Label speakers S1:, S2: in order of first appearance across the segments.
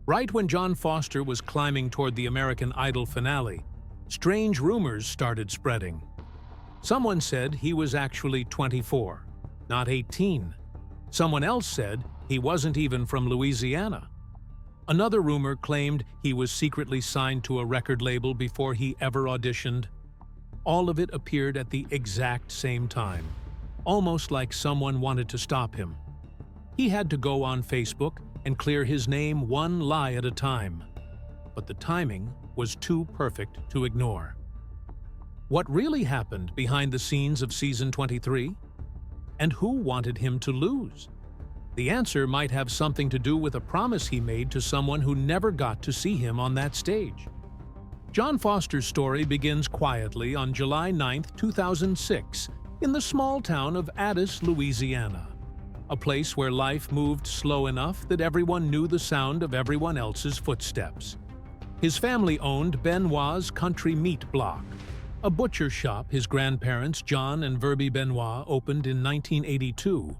S1: Right when John Foster was climbing toward the American Idol finale, strange rumors started spreading. Someone said he was actually 24, not 18. Someone else said he wasn't even from Louisiana. Another rumor claimed he was secretly signed to a record label before he ever auditioned. All of it appeared at the exact same time, almost like someone wanted to stop him. He had to go on Facebook and clear his name one lie at a time. But the timing was too perfect to ignore. What really happened behind the scenes of season 23? And who wanted him to lose? The answer might have something to do with a promise he made to someone who never got to see him on that stage. John Foster's story begins quietly on July 9, 2006, in the small town of Addis, Louisiana, a place where life moved slow enough that everyone knew the sound of everyone else's footsteps. His family owned Benoit's Country Meat Block, a butcher shop his grandparents John and Verby Benoit opened in 1982.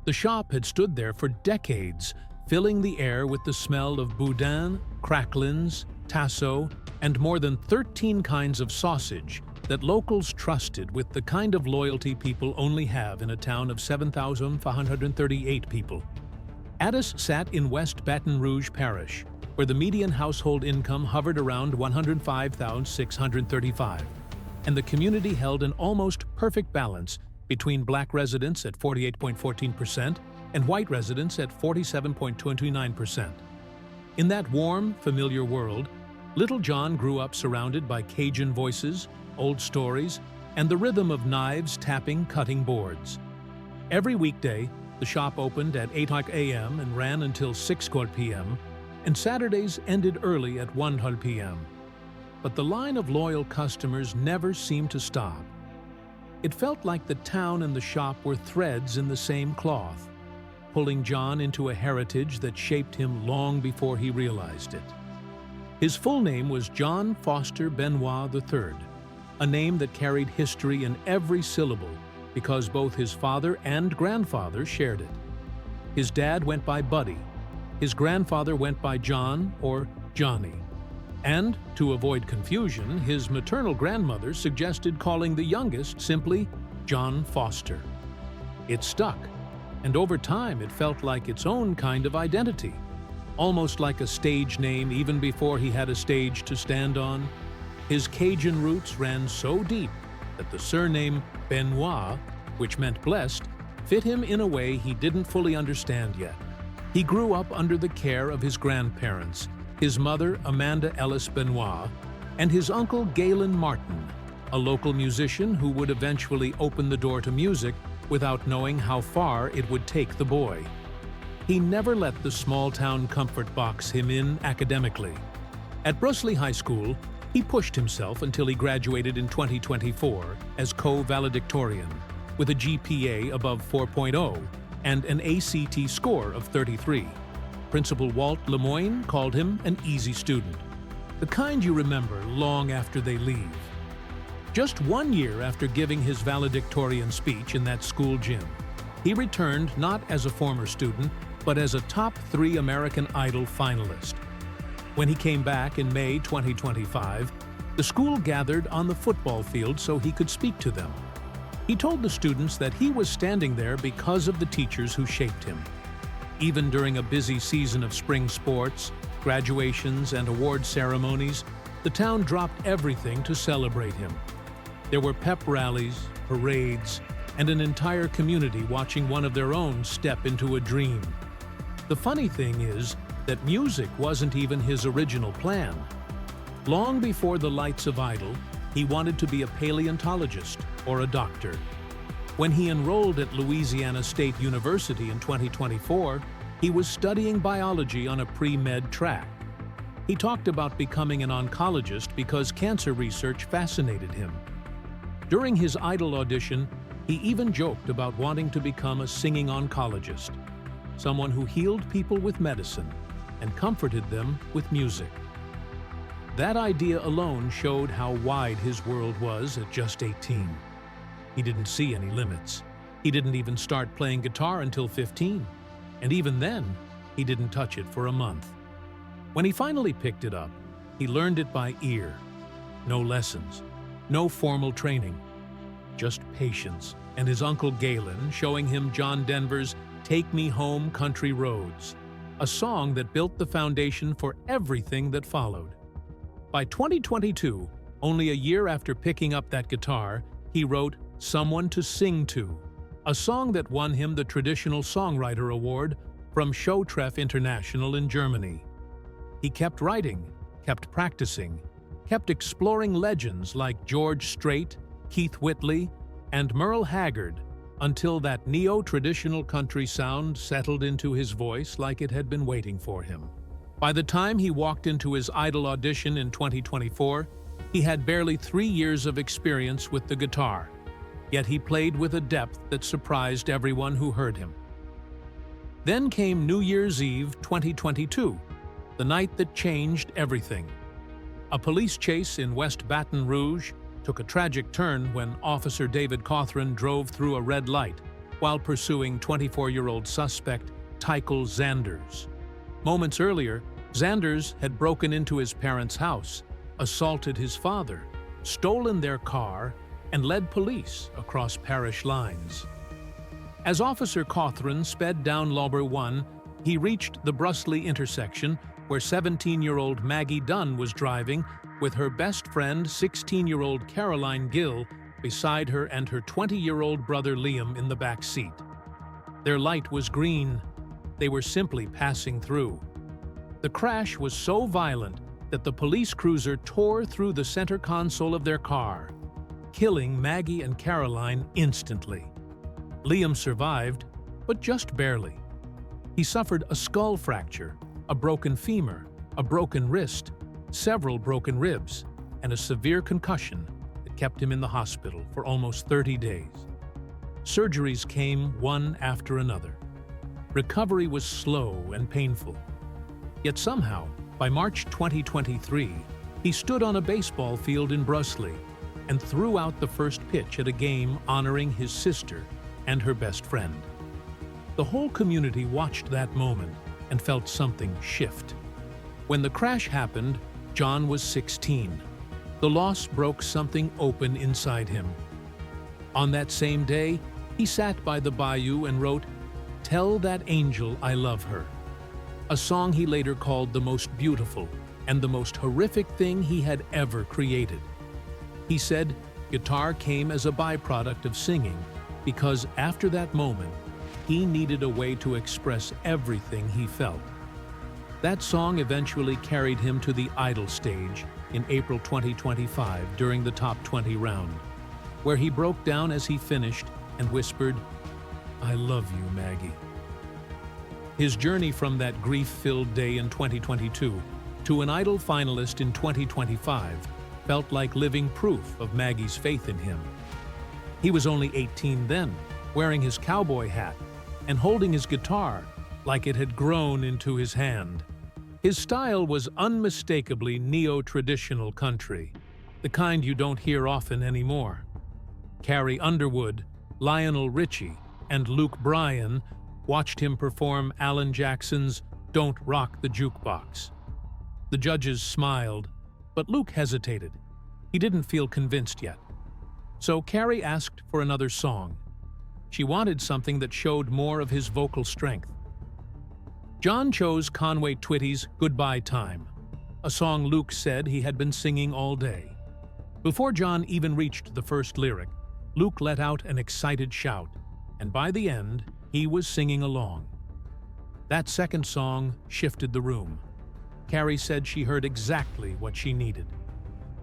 S1: The shop had stood there for decades, filling the air with the smell of boudin, cracklins, tasso, and more than 13 kinds of sausage that locals trusted with the kind of loyalty people only have in a town of 7,538 people. Addis sat in West Baton Rouge Parish, where the median household income hovered around $105,635, and the community held an almost perfect balance between black residents at 48.14% and white residents at 47.29%. In that warm, familiar world, little John grew up surrounded by Cajun voices, old stories, and the rhythm of knives tapping cutting boards. Every weekday, the shop opened at 8 a.m. and ran until 6 p.m., and Saturdays ended early at 1 p.m. But the line of loyal customers never seemed to stop. It felt like the town and the shop were threads in the same cloth, pulling John into a heritage that shaped him long before he realized it. His full name was John Foster Benoit III, a name that carried history in every syllable because both his father and grandfather shared it. His dad went by Buddy. His grandfather went by John or Johnny. And, to avoid confusion, his maternal grandmother suggested calling the youngest simply John Foster. It stuck, and over time it felt like its own kind of identity, almost like a stage name even before he had a stage to stand on. His Cajun roots ran so deep that the surname Benoit, which meant blessed, fit him in a way he didn't fully understand yet. He grew up under the care of his grandparents, his mother Amanda Ellis Benoit, and his uncle Galen Martin, a local musician who would eventually open the door to music without knowing how far it would take the boy. He never let the small-town comfort box him in academically. At Brusley High School, he pushed himself until he graduated in 2024 as co-valedictorian, with a GPA above 4.0 and an ACT score of 33. Principal Walt Lemoyne called him an easy student, the kind you remember long after they leave. Just 1 year after giving his valedictorian speech in that school gym, he returned not as a former student, but as a top 3 American Idol finalist. When he came back in May 2025, the school gathered on the football field so he could speak to them. He told the students that he was standing there because of the teachers who shaped him. Even during a busy season of spring sports, graduations, and award ceremonies, the town dropped everything to celebrate him. There were pep rallies, parades, and an entire community watching one of their own step into a dream. The funny thing is that music wasn't even his original plan. Long before the lights of Idol, he wanted to be a paleontologist or a doctor. When he enrolled at Louisiana State University in 2024, he was studying biology on a pre-med track. He talked about becoming an oncologist because cancer research fascinated him. During his Idol audition, he even joked about wanting to become a singing oncologist, someone who healed people with medicine and comforted them with music. That idea alone showed how wide his world was at just 18. He didn't see any limits. He didn't even start playing guitar until 15. And even then, he didn't touch it for a month. When he finally picked it up, he learned it by ear. No lessons, no formal training, just patience and his uncle Galen showing him John Denver's "Take Me Home, Country Roads," a song that built the foundation for everything that followed. By 2022, only a year after picking up that guitar, he wrote "Someone to Sing To," a song that won him the Traditional Songwriter Award from Showtreff International in Germany. He kept writing, kept practicing, kept exploring legends like George Strait, Keith Whitley, and Merle Haggard until that neo-traditional country sound settled into his voice like it had been waiting for him. By the time he walked into his Idol audition in 2024, he had barely 3 years of experience with the guitar, yet he played with a depth that surprised everyone who heard him. Then came New Year's Eve 2022, the night that changed everything. A police chase in West Baton Rouge took a tragic turn when Officer David Cawthron drove through a red light while pursuing 24-year-old suspect Tykel Zanders. Moments earlier, Zanders had broken into his parents' house, assaulted his father, stolen their car, and led police across parish lines. As Officer Cawthron sped down Lauber 1, he reached the Brusley intersection where 17-year-old Maggie Dunn was driving with her best friend, 16-year-old Caroline Gill, beside her and her 20-year-old brother Liam in the back seat. Their light was green. They were simply passing through. The crash was so violent that the police cruiser tore through the center console of their car, killing Maggie and Caroline instantly. Liam survived, but just barely. He suffered a skull fracture, a broken femur, a broken wrist, several broken ribs, and a severe concussion that kept him in the hospital for almost 30 days. Surgeries came one after another. Recovery was slow and painful. Yet somehow, by March 2023, he stood on a baseball field in Brusley and threw out the first pitch at a game honoring his sister and her best friend. The whole community watched that moment and felt something shift. When the crash happened, John was 16. The loss broke something open inside him. On that same day, he sat by the bayou and wrote, "Tell That Angel I Love Her," a song he later called the most beautiful and the most horrific thing he had ever created. He said guitar came as a byproduct of singing because after that moment, he needed a way to express everything he felt. That song eventually carried him to the Idol stage in April 2025 during the Top 20 round, where he broke down as he finished and whispered, "I love you, Maggie." His journey from that grief-filled day in 2022 to an Idol finalist in 2025 felt like living proof of Maggie's faith in him. He was only 18 then, wearing his cowboy hat and holding his guitar like it had grown into his hand. His style was unmistakably neo-traditional country, the kind you don't hear often anymore. Carrie Underwood, Lionel Richie, and Luke Bryan watched him perform Alan Jackson's "Don't Rock the Jukebox." The judges smiled, but Luke hesitated. He didn't feel convinced yet. So Carrie asked for another song. She wanted something that showed more of his vocal strength. John chose Conway Twitty's "Goodbye Time," a song Luke said he had been singing all day. Before John even reached the first lyric, Luke let out an excited shout, and by the end, he was singing along. That second song shifted the room. Carrie said she heard exactly what she needed.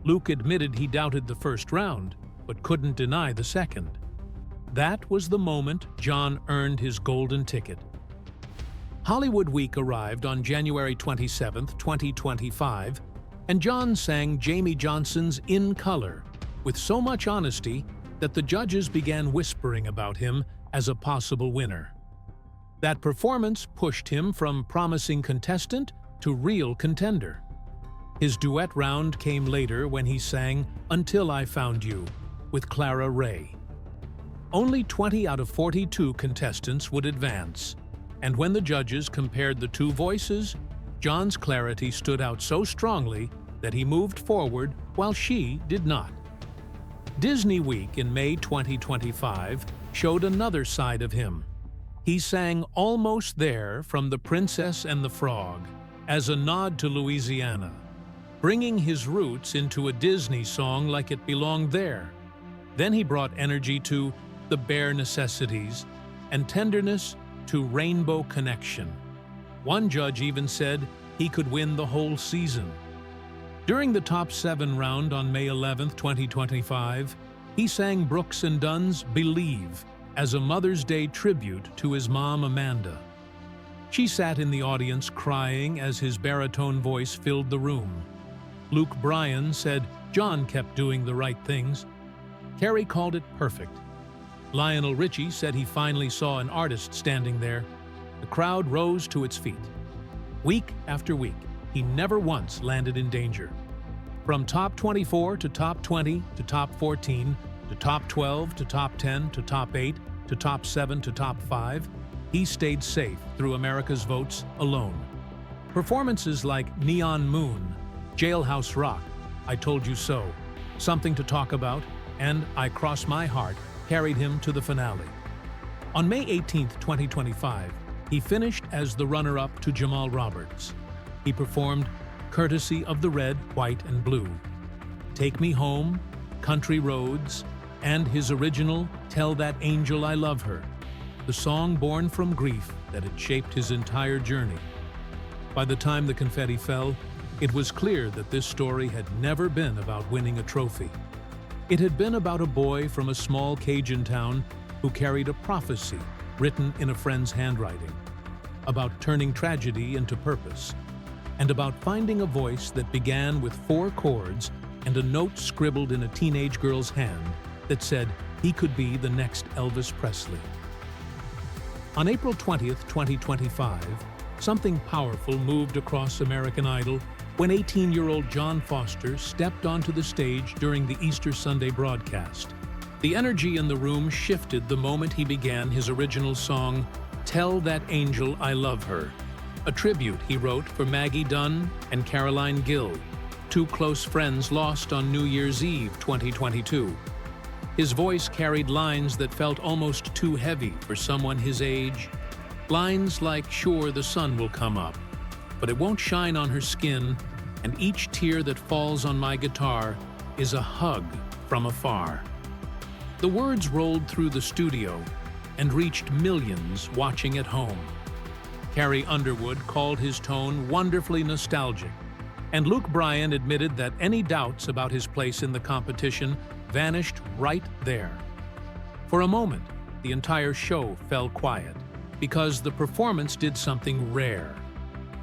S1: Luke admitted he doubted the first round, but couldn't deny the second. That was the moment John earned his golden ticket. Hollywood Week arrived on January 27, 2025, and John sang Jamie Johnson's "In Color" with so much honesty that the judges began whispering about him as a possible winner. That performance pushed him from promising contestant to real contender. His duet round came later when he sang "Until I Found You" with Clara Ray. Only 20 out of 42 contestants would advance, and when the judges compared the two voices, John's clarity stood out so strongly that he moved forward while she did not. Disney Week in May 2025 showed another side of him. He sang Almost There from The Princess and the Frog as a nod to Louisiana, bringing his roots into a Disney song like it belonged there. Then he brought energy to The Bare Necessities and tenderness to Rainbow Connection. One judge even said he could win the whole season. During the top 7 round on May 11, 2025, he sang Brooks and Dunn's Believe as a Mother's Day tribute to his mom, Amanda. She sat in the audience crying as his baritone voice filled the room. Luke Bryan said John kept doing the right things. Carrie called it perfect. Lionel Richie said he finally saw an artist standing there. The crowd rose to its feet. Week after week, he never once landed in danger. From top 24 to top 20 to top 14 to top 12 to top 10 to top 8 to top 7 to top 5, he stayed safe through America's votes alone. Performances like Neon Moon, Jailhouse Rock, I Told You So, Something to Talk About, and I Cross My Heart carried him to the finale. On May 18, 2025, he finished as the runner-up to Jamal Roberts. He performed Courtesy of the Red, White, and Blue, Take Me Home, Country Roads, and his original Tell That Angel I Love Her, the song born from grief that had shaped his entire journey. By the time the confetti fell, it was clear that this story had never been about winning a trophy. It had been about a boy from a small Cajun town who carried a prophecy written in a friend's handwriting, about turning tragedy into purpose, and about finding a voice that began with 4 chords and a note scribbled in a teenage girl's hand that said he could be the next Elvis Presley. On April 20th, 2025, something powerful moved across American Idol when 18-year-old John Foster stepped onto the stage during the Easter Sunday broadcast. The energy in the room shifted the moment he began his original song, Tell That Angel I Love Her, a tribute he wrote for Maggie Dunn and Caroline Gill, 2 close friends lost on New Year's Eve 2022. His voice carried lines that felt almost too heavy for someone his age. Lines like, sure, the sun will come up, but it won't shine on her skin, and each tear that falls on my guitar is a hug from afar. The words rolled through the studio and reached millions watching at home. Carrie Underwood called his tone wonderfully nostalgic, and Luke Bryan admitted that any doubts about his place in the competition vanished right there. For a moment, the entire show fell quiet, because the performance did something rare.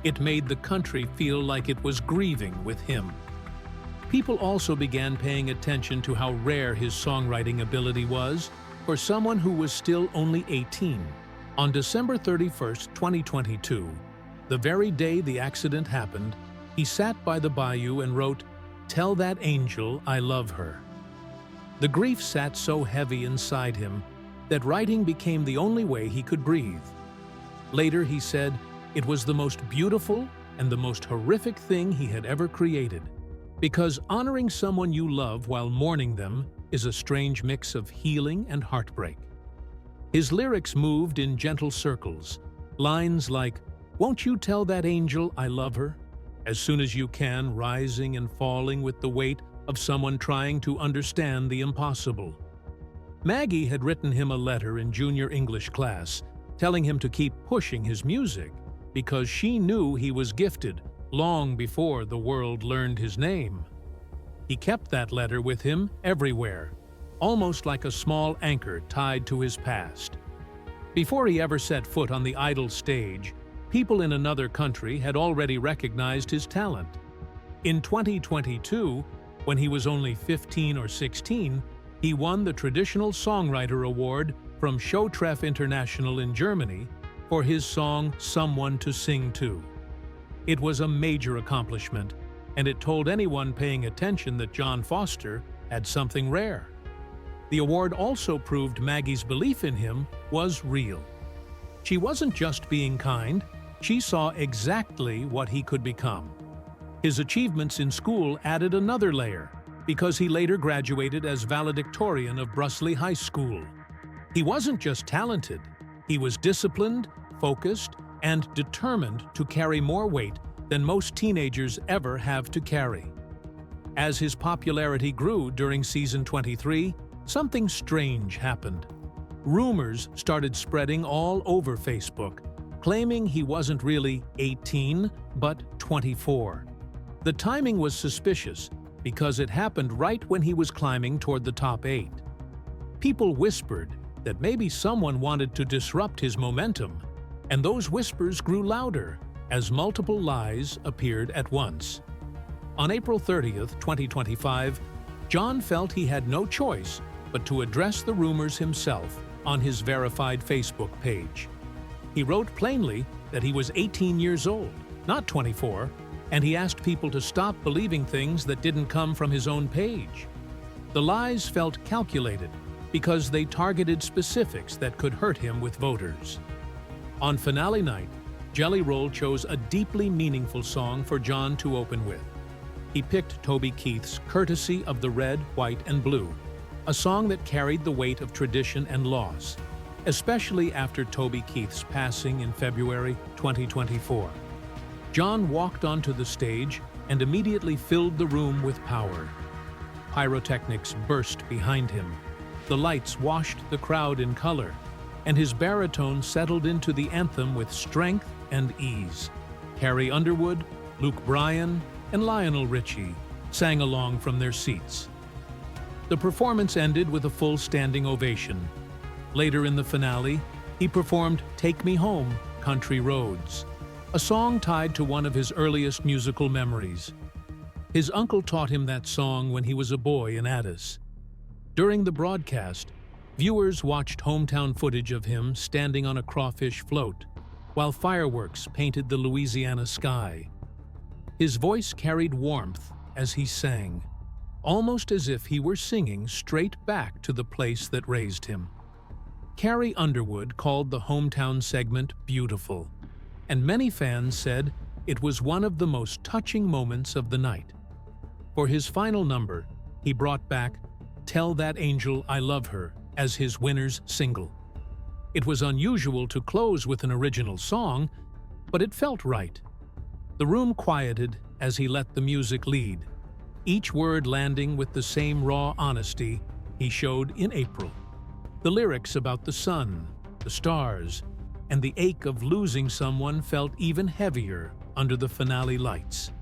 S1: It made the country feel like it was grieving with him. People also began paying attention to how rare his songwriting ability was for someone who was still only 18. On December 31st, 2022, the very day the accident happened, he sat by the bayou and wrote, Tell That Angel I Love Her. The grief sat so heavy inside him that writing became the only way he could breathe. Later, he said, it was the most beautiful and the most horrific thing he had ever created, because honoring someone you love while mourning them is a strange mix of healing and heartbreak. His lyrics moved in gentle circles, lines like, Won't you tell that angel I love her? As soon as you can, rising and falling with the weight of someone trying to understand the impossible. Maggie had written him a letter in junior English class, telling him to keep pushing his music, because she knew he was gifted long before the world learned his name. He kept that letter with him everywhere, almost like a small anchor tied to his past. Before he ever set foot on the Idol stage, people in another country had already recognized his talent. In 2022, when he was only 15 or 16, he won the Traditional Songwriter Award from Showtreff International in Germany for his song Someone to Sing To. It was a major accomplishment, and it told anyone paying attention that John Foster had something rare. The award also proved Maggie's belief in him was real. She wasn't just being kind, She saw exactly what he could become. His achievements in school added another layer, because he later graduated as valedictorian of Brusly High School. He wasn't just talented, he was disciplined, focused, and determined to carry more weight than most teenagers ever have to carry. As his popularity grew during season 23, something strange happened. Rumors started spreading all over Facebook, claiming he wasn't really 18, but 24. The timing was suspicious because it happened right when he was climbing toward the top 8. People whispered that maybe someone wanted to disrupt his momentum, and those whispers grew louder as multiple lies appeared at once. On April 30th, 2025, John felt he had no choice but to address the rumors himself on his verified Facebook page. He wrote plainly that he was 18 years old, not 24, and he asked people to stop believing things that didn't come from his own page. The lies felt calculated because they targeted specifics that could hurt him with voters. On finale night, Jelly Roll chose a deeply meaningful song for John to open with. He picked Toby Keith's Courtesy of the Red, White, and Blue, a song that carried the weight of tradition and loss, especially after Toby Keith's passing in February 2024. John walked onto the stage and immediately filled the room with power. Pyrotechnics burst behind him. The lights washed the crowd in color, and his baritone settled into the anthem with strength and ease. Carrie Underwood, Luke Bryan, and Lionel Richie sang along from their seats. The performance ended with a full standing ovation. Later in the finale, he performed Take Me Home, Country Roads, a song tied to one of his earliest musical memories. His uncle taught him that song when he was a boy in Addis. During the broadcast, viewers watched hometown footage of him standing on a crawfish float, while fireworks painted the Louisiana sky. His voice carried warmth as he sang, almost as if he were singing straight back to the place that raised him. Carrie Underwood called the hometown segment beautiful, and many fans said it was one of the most touching moments of the night. For his final number, he brought back Tell That Angel I Love Her as his winner's single. It was unusual to close with an original song, but it felt right. The room quieted as he let the music lead, each word landing with the same raw honesty he showed in April. The lyrics about the sun, the stars, and the ache of losing someone felt even heavier under the finale lights.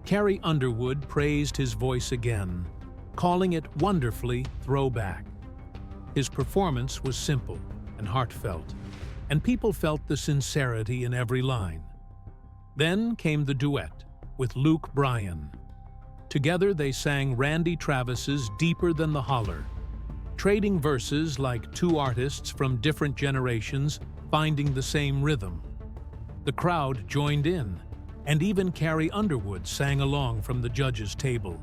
S1: Carrie Underwood praised his voice again, calling it wonderfully throwback. His performance was simple and heartfelt, and people felt the sincerity in every line. Then came the duet with Luke Bryan. Together they sang Randy Travis's Deeper Than the Holler, trading verses like two artists from different generations finding the same rhythm. The crowd joined in, and even Carrie Underwood sang along from the judges' table.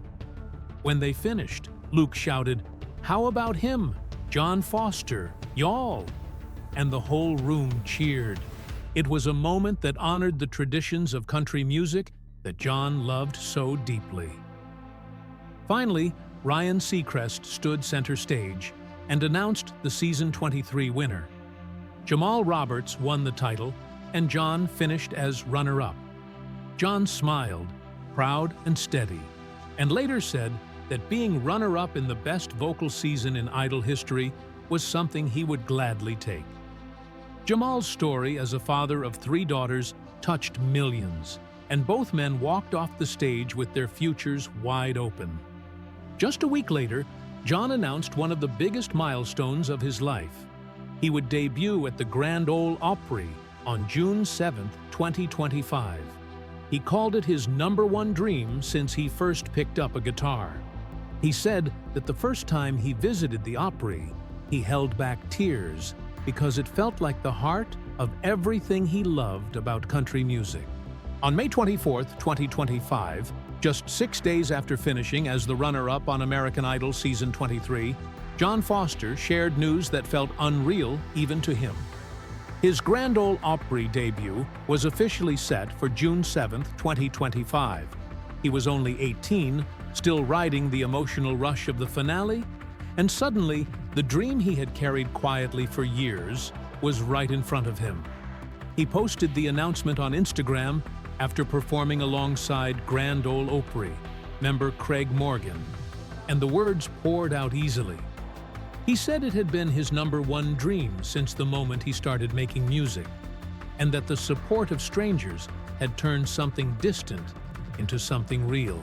S1: When they finished, Luke shouted, "How about him? John Foster, y'all!" And the whole room cheered. It was a moment that honored the traditions of country music that John loved so deeply. Finally, Ryan Seacrest stood center stage and announced the season 23 winner. Jamal Roberts won the title, and John finished as runner-up. John smiled, proud and steady, and later said that being runner-up in the best vocal season in Idol history was something he would gladly take. Jamal's story as a father of 3 daughters touched millions, and both men walked off the stage with their futures wide open. Just a week later, John announced one of the biggest milestones of his life. He would debut at the Grand Ole Opry on June 7, 2025. He called it his #1 dream since he first picked up a guitar. He said that the first time he visited the Opry, he held back tears because it felt like the heart of everything he loved about country music. On May 24, 2025, just 6 days after finishing as the runner-up on American Idol Season 23, John Foster shared news that felt unreal even to him. His Grand Ole Opry debut was officially set for June 7, 2025. He was only 18, still riding the emotional rush of the finale, and suddenly, the dream he had carried quietly for years was right in front of him. He posted the announcement on Instagram after performing alongside Grand Ole Opry member Craig Morgan, and the words poured out easily. He said it had been his #1 dream since the moment he started making music, and that the support of strangers had turned something distant into something real.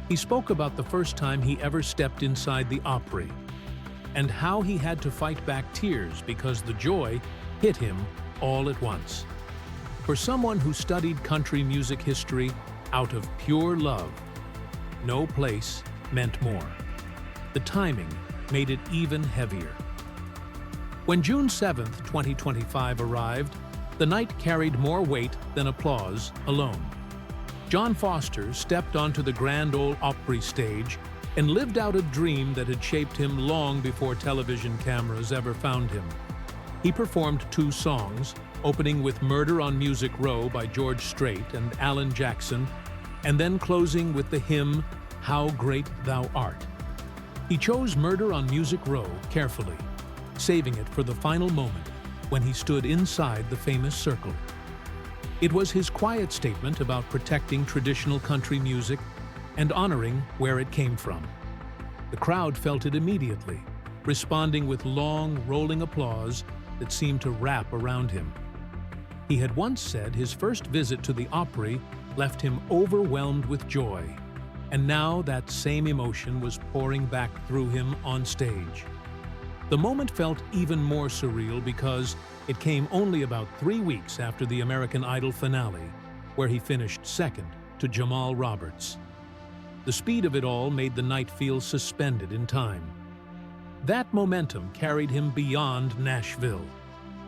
S1: He spoke about the first time he ever stepped inside the Opry, and how he had to fight back tears because the joy hit him all at once. For someone who studied country music history out of pure love, no place meant more. The timing made it even heavier. When June 7, 2025 arrived, the night carried more weight than applause alone. John Foster stepped onto the Grand Ole Opry stage and lived out a dream that had shaped him long before television cameras ever found him. He performed 2 songs, opening with Murder on Music Row by George Strait and Alan Jackson, and then closing with the hymn, How Great Thou Art. He chose Murder on Music Row carefully, saving it for the final moment when he stood inside the famous circle. It was his quiet statement about protecting traditional country music and honoring where it came from. The crowd felt it immediately, responding with long, rolling applause that seemed to wrap around him. He had once said his first visit to the Opry left him overwhelmed with joy, and now that same emotion was pouring back through him on stage. The moment felt even more surreal because it came only about 3 weeks after the American Idol finale, where he finished second to Jamal Roberts. The speed of it all made the night feel suspended in time. That momentum carried him beyond Nashville.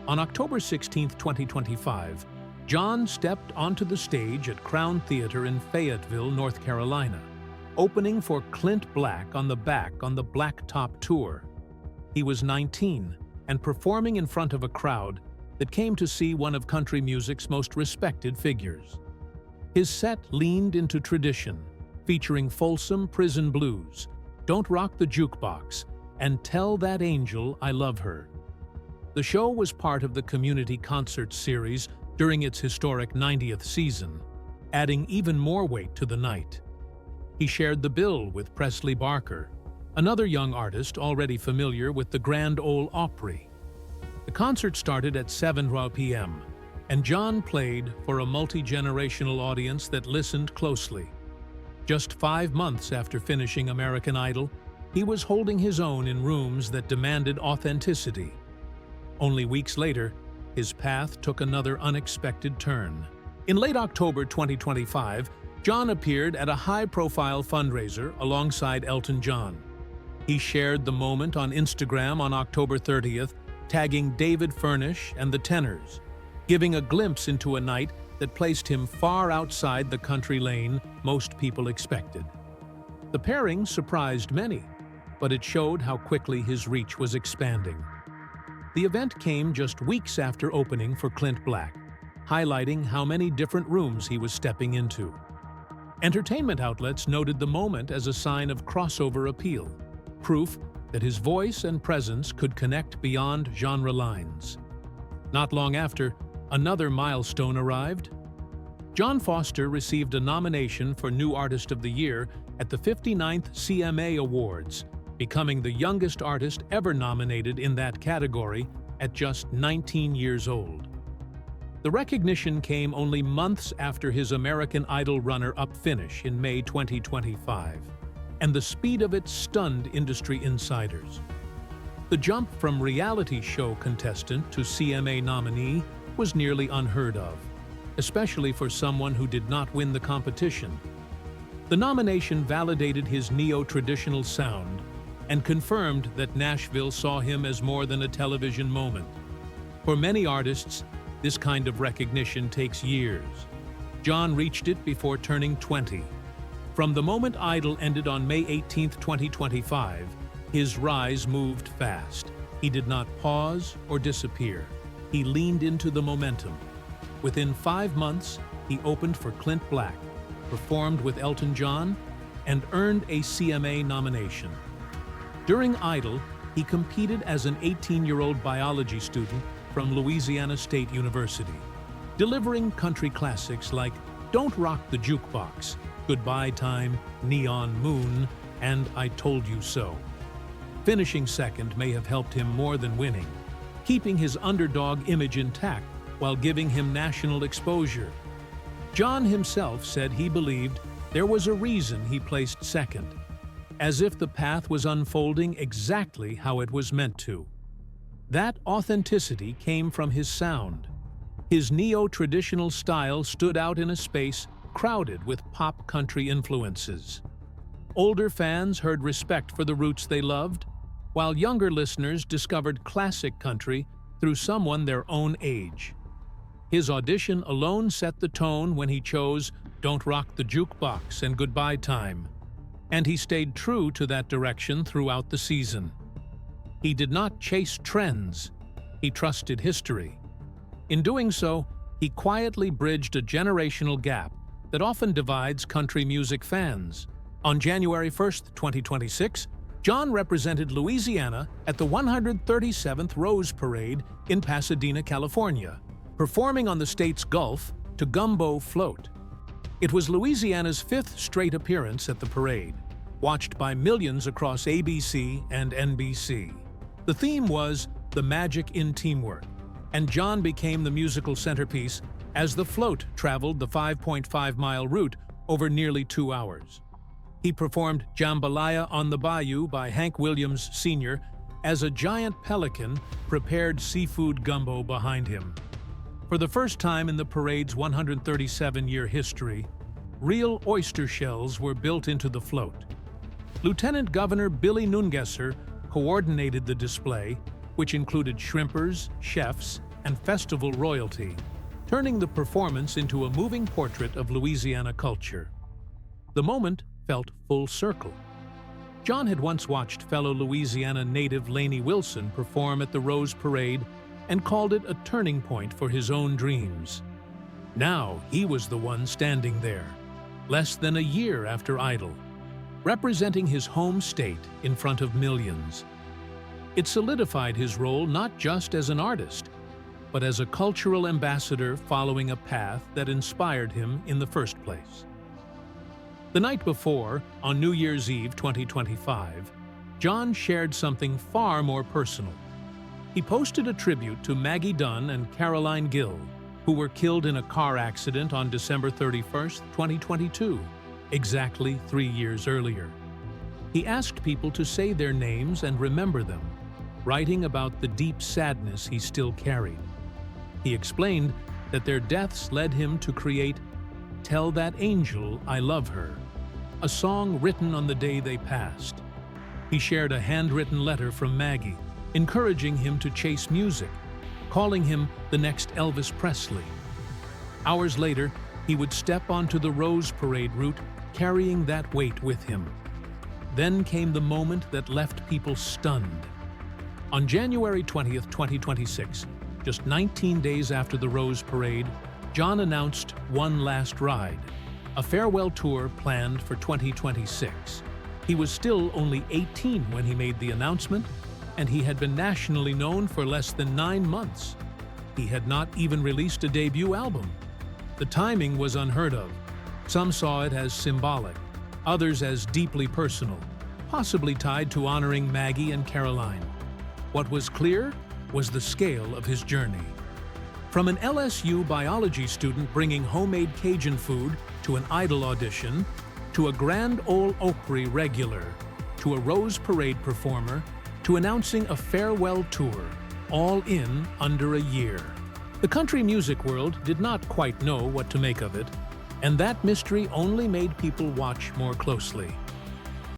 S1: On October 16, 2025, John stepped onto the stage at Crown Theater in Fayetteville, North Carolina, opening for Clint Black on the Blacktop Tour. He was 19 and performing in front of a crowd that came to see one of country music's most respected figures. His set leaned into tradition, featuring Folsom Prison Blues, Don't Rock the Jukebox, and Tell That Angel I Love Her. The show was part of the Community Concert series during its historic 90th season, adding even more weight to the night. He shared the bill with Presley Barker, another young artist already familiar with the Grand Ole Opry. The concert started at 7 p.m., and John played for a multi-generational audience that listened closely. Just 5 months after finishing American Idol, he was holding his own in rooms that demanded authenticity. Only weeks later, his path took another unexpected turn. In late October 2025, John appeared at a high-profile fundraiser alongside Elton John. He shared the moment on Instagram on October 30th, tagging David Furnish and the Tenors, giving a glimpse into a night that placed him far outside the country lane most people expected. The pairing surprised many, but it showed how quickly his reach was expanding. The event came just weeks after opening for Clint Black, highlighting how many different rooms he was stepping into. Entertainment outlets noted the moment as a sign of crossover appeal, proof that his voice and presence could connect beyond genre lines. Not long after, another milestone arrived. John Foster received a nomination for New Artist of the Year at the 59th CMA Awards, becoming the youngest artist ever nominated in that category at just 19 years old. The recognition came only months after his American Idol runner-up finish in May 2025, and the speed of it stunned industry insiders. The jump from reality show contestant to CMA nominee was nearly unheard of, especially for someone who did not win the competition. The nomination validated his neo-traditional sound and confirmed that Nashville saw him as more than a television moment. For many artists, this kind of recognition takes years. John reached it before turning 20. From the moment Idol ended on May 18, 2025, his rise moved fast. He did not pause or disappear. he leaned into the momentum. Within 5 months, he opened for Clint Black, performed with Elton John, and earned a CMA nomination. During Idol, he competed as an 18-year-old biology student from Louisiana State University, delivering country classics like Don't Rock the Jukebox, Goodbye Time, Neon Moon, and I Told You So. Finishing second may have helped him more than winning, keeping his underdog image intact while giving him national exposure. John himself said he believed there was a reason he placed second, as if the path was unfolding exactly how it was meant to. That authenticity came from his sound. His neo-traditional style stood out in a space crowded with pop country influences. Older fans heard respect for the roots they loved, while younger listeners discovered classic country through someone their own age. His audition alone set the tone when he chose Don't Rock the Jukebox and Goodbye Time, and he stayed true to that direction throughout the season. He did not chase trends, he trusted history. In doing so, he quietly bridged a generational gap that often divides country music fans. On January 1, 2026, John represented Louisiana at the 137th Rose Parade in Pasadena, California, performing on the state's Gulf to Gumbo Float. It was Louisiana's 5th straight appearance at the parade, watched by millions across ABC and NBC. The theme was The Magic in Teamwork, and John became the musical centerpiece as the float traveled the 5.5-mile route over nearly 2 hours. He performed Jambalaya on the Bayou by Hank Williams Sr. as a giant pelican prepared seafood gumbo behind him. For the first time in the parade's 137-year history, real oyster shells were built into the float. Lieutenant Governor Billy Nungesser coordinated the display, which included shrimpers, chefs, and festival royalty, turning the performance into a moving portrait of Louisiana culture. The moment felt full circle. John had once watched fellow Louisiana native Lainey Wilson perform at the Rose Parade and called it a turning point for his own dreams. Now he was the one standing there, less than a year after Idol, representing his home state in front of millions. It solidified his role not just as an artist, but as a cultural ambassador following a path that inspired him in the first place. The night before, on New Year's Eve 2025, John shared something far more personal. He posted a tribute to Maggie Dunn and Caroline Gill, who were killed in a car accident on December 31, 2022, exactly 3 years earlier. He asked people to say their names and remember them, writing about the deep sadness he still carried. He explained that their deaths led him to create Tell That Angel I Love Her, a song written on the day they passed. He shared a handwritten letter from Maggie, encouraging him to chase music, calling him the next Elvis Presley. Hours later, he would step onto the Rose Parade route, carrying that weight with him. Then came the moment that left people stunned. On January 20th, 2026, just 19 days after the Rose Parade, John announced One Last Ride, a farewell tour planned for 2026. He was still only 18 when he made the announcement, and he had been nationally known for less than 9 months. He had not even released a debut album. The timing was unheard of. Some saw it as symbolic, others as deeply personal, possibly tied to honoring Maggie and Caroline. What was clear was the scale of his journey. From an LSU biology student bringing homemade Cajun food to an Idol audition, to a Grand Ole Opry regular, to a Rose Parade performer, to announcing a farewell tour, all in under a year. The country music world did not quite know what to make of it, and that mystery only made people watch more closely.